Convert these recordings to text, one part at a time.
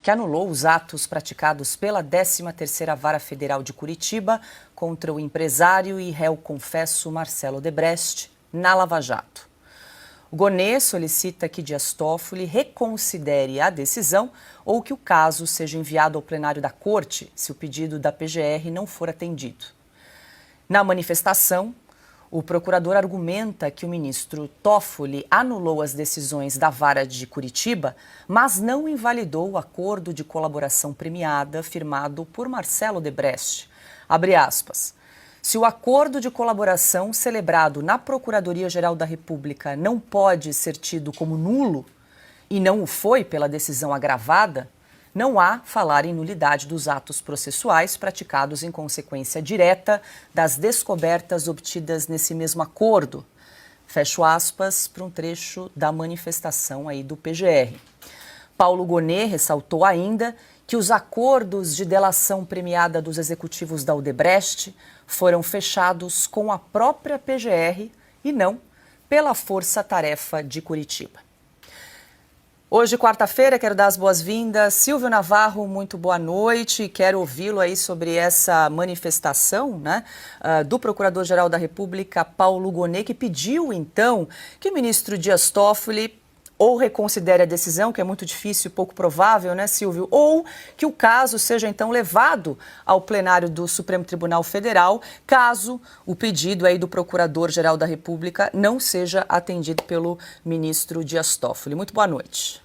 que anulou os atos praticados pela 13ª Vara Federal de Curitiba contra o empresário e réu confesso Marcelo Odebrecht na Lava Jato. O Gonê solicita que Dias Toffoli reconsidere a decisão ou que o caso seja enviado ao plenário da Corte se o pedido da PGR não for atendido. Na manifestação, o procurador argumenta que o ministro Toffoli anulou as decisões da Vara de Curitiba, mas não invalidou o acordo de colaboração premiada firmado por Marcelo Odebrecht. Abre aspas. Se o acordo de colaboração celebrado na Procuradoria-Geral da República não pode ser tido como nulo, e não o foi pela decisão agravada, não há falar em nulidade dos atos processuais praticados em consequência direta das descobertas obtidas nesse mesmo acordo. Fecho aspas para um trecho da manifestação aí do PGR. Paulo Gonê ressaltou ainda que os acordos de delação premiada dos executivos da Odebrecht foram fechados com a própria PGR e não pela Força Tarefa de Curitiba. Hoje, quarta-feira, quero dar as boas-vindas. Silvio Navarro, muito boa noite. Quero ouvi-lo aí sobre essa manifestação, do Procurador-Geral da República, Paulo Gonê, que pediu, então, que o ministro Dias Toffoli ou reconsidere a decisão, que é muito difícil e pouco provável, Silvio? Ou que o caso seja, então, levado ao plenário do Supremo Tribunal Federal, caso o pedido aí do Procurador-Geral da República não seja atendido pelo ministro Dias Toffoli. Muito boa noite.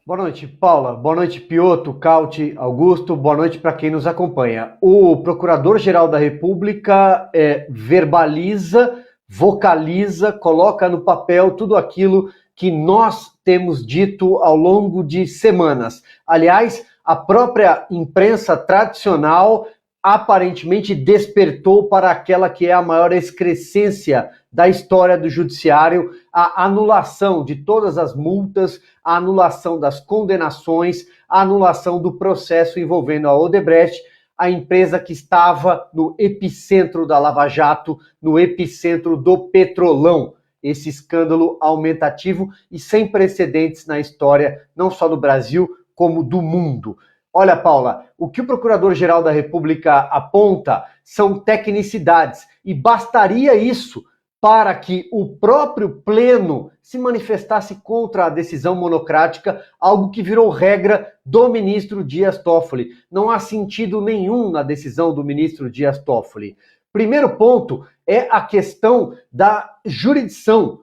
Boa noite, Paula. Boa noite, Piotr, Cauti, Augusto. Boa noite para quem nos acompanha. O Procurador-Geral da República verbaliza, vocaliza, coloca no papel tudo aquilo que nós temos dito ao longo de semanas. Aliás, a própria imprensa tradicional aparentemente despertou para aquela que é a maior excrescência da história do judiciário, a anulação de todas as multas, a anulação das condenações, a anulação do processo envolvendo a Odebrecht, a empresa que estava no epicentro da Lava Jato, no epicentro do Petrolão. Esse escândalo aumentativo e sem precedentes na história, não só do Brasil, como do mundo. Olha, Paula, o que o Procurador-Geral da República aponta são tecnicidades, e bastaria isso para que o próprio Pleno se manifestasse contra a decisão monocrática, algo que virou regra do ministro Dias Toffoli. Não há sentido nenhum na decisão do ministro Dias Toffoli. Primeiro ponto é a questão da jurisdição.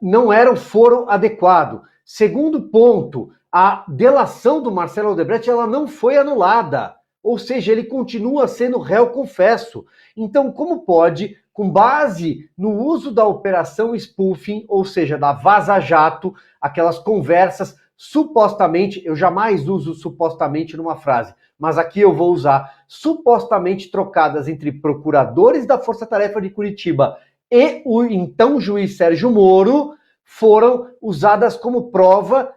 Não era o foro adequado. Segundo ponto, a delação do Marcelo Odebrecht ela não foi anulada. Ou seja, ele continua sendo réu confesso. Então, como pode, com base no uso da operação spoofing, ou seja, da Vaza Jato, aquelas conversas supostamente, eu jamais uso supostamente numa frase, mas aqui eu vou usar, supostamente trocadas entre procuradores da Força Tarefa de Curitiba e o então juiz Sérgio Moro, foram usadas como prova,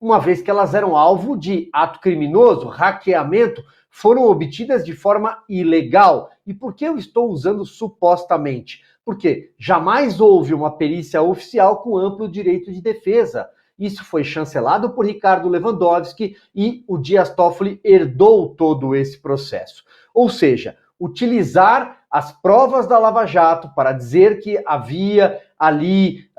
uma vez que elas eram alvo de ato criminoso, hackeamento, foram obtidas de forma ilegal. E por que eu estou usando supostamente? Porque jamais houve uma perícia oficial com amplo direito de defesa. Isso foi chancelado por Ricardo Lewandowski e o Dias Toffoli herdou todo esse processo. Ou seja, utilizar as provas da Lava Jato para dizer que havia ali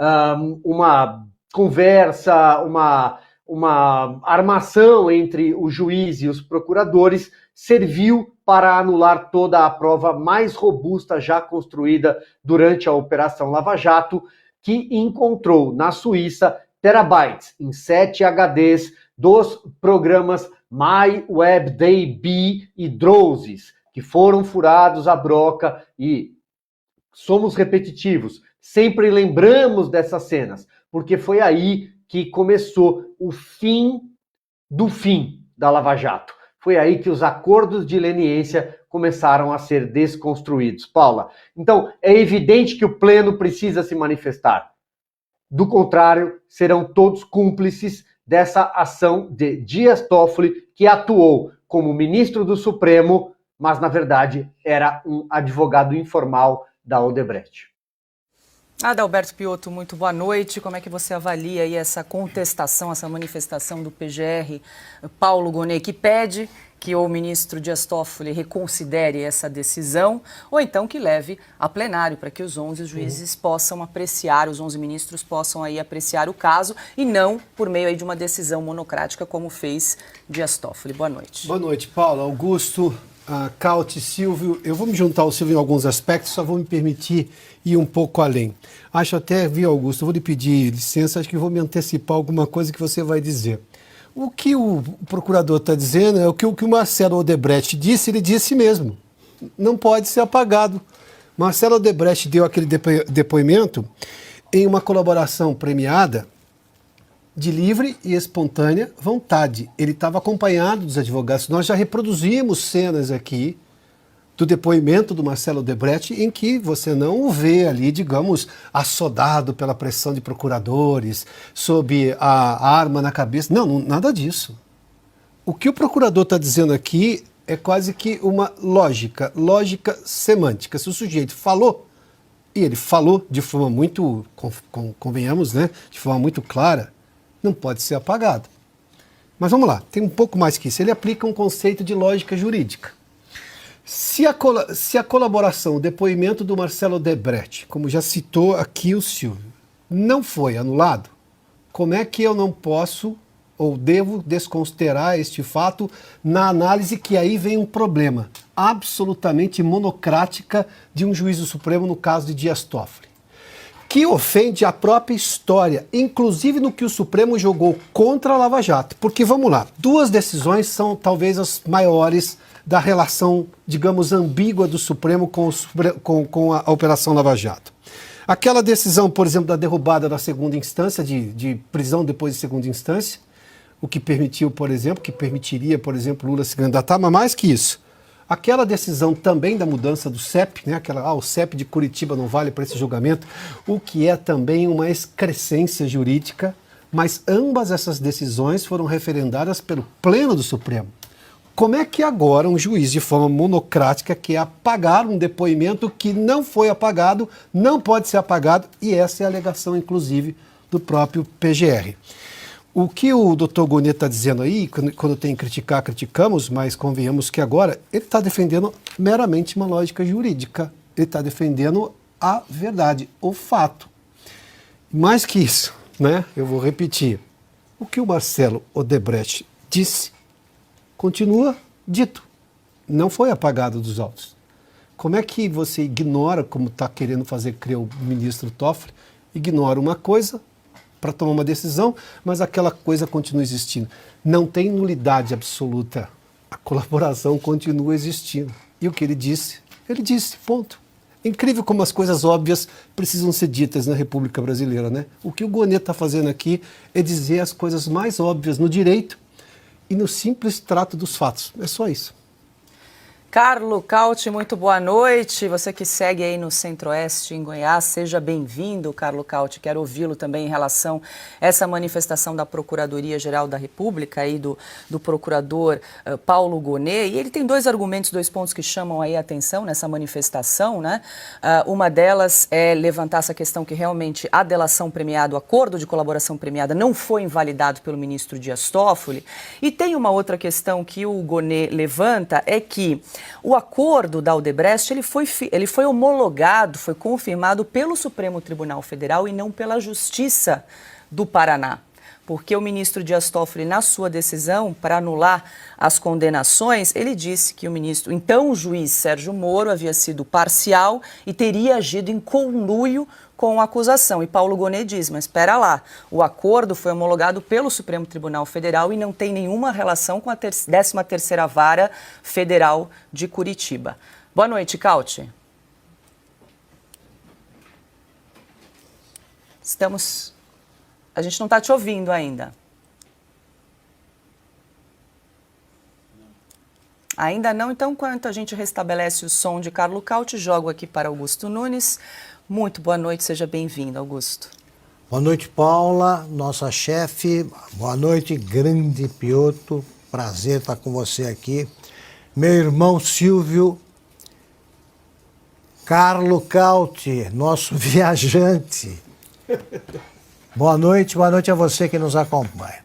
uma conversa, uma armação entre o juiz e os procuradores serviu para anular toda a prova mais robusta já construída durante a Operação Lava Jato, que encontrou na Suíça terabytes em 7 HDs dos programas MyWebDB e Drozes, que foram furados à broca, e somos repetitivos, sempre lembramos dessas cenas, porque foi aí que começou o fim do fim da Lava Jato. Foi aí que os acordos de leniência começaram a ser desconstruídos. Paula, então é evidente que o Pleno precisa se manifestar. Do contrário, serão todos cúmplices dessa ação de Dias Toffoli, que atuou como ministro do Supremo, mas na verdade era um advogado informal da Odebrecht. Adalberto Piotto, muito boa noite. Como é que você avalia aí essa contestação, essa manifestação do PGR, Paulo Gonet, que pede que o ministro Dias Toffoli reconsidere essa decisão, ou então que leve a plenário para que os 11 juízes possam apreciar, os 11 ministros possam aí apreciar o caso e não por meio aí de uma decisão monocrática como fez Dias Toffoli. Boa noite. Boa noite, Paulo, Augusto, Cauti, Silvio. Eu vou me juntar ao Silvio em alguns aspectos, só vou me permitir ir um pouco além. Acho até, viu, Augusto, eu vou lhe pedir licença, acho que vou me antecipar alguma coisa que você vai dizer. O que o procurador está dizendo é o que o Marcelo Odebrecht disse, ele disse mesmo. Não pode ser apagado. Marcelo Odebrecht deu aquele depoimento em uma colaboração premiada de livre e espontânea vontade. Ele estava acompanhado dos advogados. Nós já reproduzimos cenas aqui do depoimento do Marcelo Odebrecht em que você não o vê ali, digamos, assodado pela pressão de procuradores, sob a arma na cabeça. Não, nada disso. O que o procurador está dizendo aqui é quase que uma lógica semântica. Se o sujeito falou, e ele falou de forma muito, convenhamos, né, de forma muito clara, não pode ser apagado. Mas vamos lá, tem um pouco mais que isso. Ele aplica um conceito de lógica jurídica. Se a colaboração, o depoimento do Marcelo Odebrecht, como já citou aqui o Silvio, não foi anulado, como é que eu não posso ou devo desconsiderar este fato na análise que aí vem um problema absolutamente monocrática de um juiz do Supremo, no caso de Dias Toffoli, que ofende a própria história, inclusive no que o Supremo jogou contra a Lava Jato. Porque, vamos lá, duas decisões são talvez as maiores da relação, digamos, ambígua do Supremo com a Operação Lava Jato. Aquela decisão, por exemplo, da derrubada da segunda instância, de prisão depois de segunda instância, o que permitiu, por exemplo, que permitiria, por exemplo, Lula se candidatar, mas mais que isso. Aquela decisão também da mudança do CEP, né? O CEP de Curitiba não vale para esse julgamento, o que é também uma excrescência jurídica, mas ambas essas decisões foram referendadas pelo Pleno do Supremo. Como é que agora um juiz, de forma monocrática, quer apagar um depoimento que não foi apagado, não pode ser apagado, e essa é a alegação, inclusive, do próprio PGR. O que o doutor Gonet está dizendo aí, quando tem que criticar, criticamos, mas convenhamos que agora ele está defendendo meramente uma lógica jurídica. Ele está defendendo a verdade, o fato. Mais que isso, né? Eu vou repetir. O que o Marcelo Odebrecht disse continua dito. Não foi apagado dos autos. Como é que você ignora, como está querendo fazer crer o ministro Toffoli, ignora uma coisa para tomar uma decisão, mas aquela coisa continua existindo. Não tem nulidade absoluta. A colaboração continua existindo. E o que ele disse, ponto. É incrível como as coisas óbvias precisam ser ditas na República Brasileira, né? O que o Gonet está fazendo aqui é dizer as coisas mais óbvias no direito e no simples trato dos fatos. É só isso. Carlo Cauti, muito boa noite. Você que segue aí no Centro-Oeste, em Goiás, seja bem-vindo, Carlo Cauti. Quero ouvi-lo também em relação a essa manifestação da Procuradoria-Geral da República e do procurador Paulo Gonet. E ele tem dois argumentos, dois pontos que chamam aí a atenção nessa manifestação, né? Uma delas é levantar essa questão que realmente a delação premiada, o acordo de colaboração premiada não foi invalidado pelo ministro Dias Toffoli. E tem uma outra questão que o Gonet levanta, é que o acordo da Odebrecht ele foi homologado, foi confirmado pelo Supremo Tribunal Federal e não pela Justiça do Paraná. Porque o ministro Dias Toffoli, na sua decisão para anular as condenações, ele disse que então o juiz Sérgio Moro havia sido parcial e teria agido em conluio com a acusação. E Paulo Gonet diz, mas espera lá, o acordo foi homologado pelo Supremo Tribunal Federal e não tem nenhuma relação com a 13ª Vara Federal de Curitiba. Boa noite, Cauti. A gente não está te ouvindo ainda. Ainda não? Então, enquanto a gente restabelece o som de Carlo Cauti, jogo aqui para Augusto Nunes. Muito boa noite, seja bem-vindo, Augusto. Boa noite, Paula, nossa chefe. Boa noite, grande Piotto. Prazer estar com você aqui. Meu irmão Silvio, Carlo Cauti, nosso viajante. Boa noite a você que nos acompanha.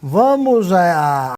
Vamos a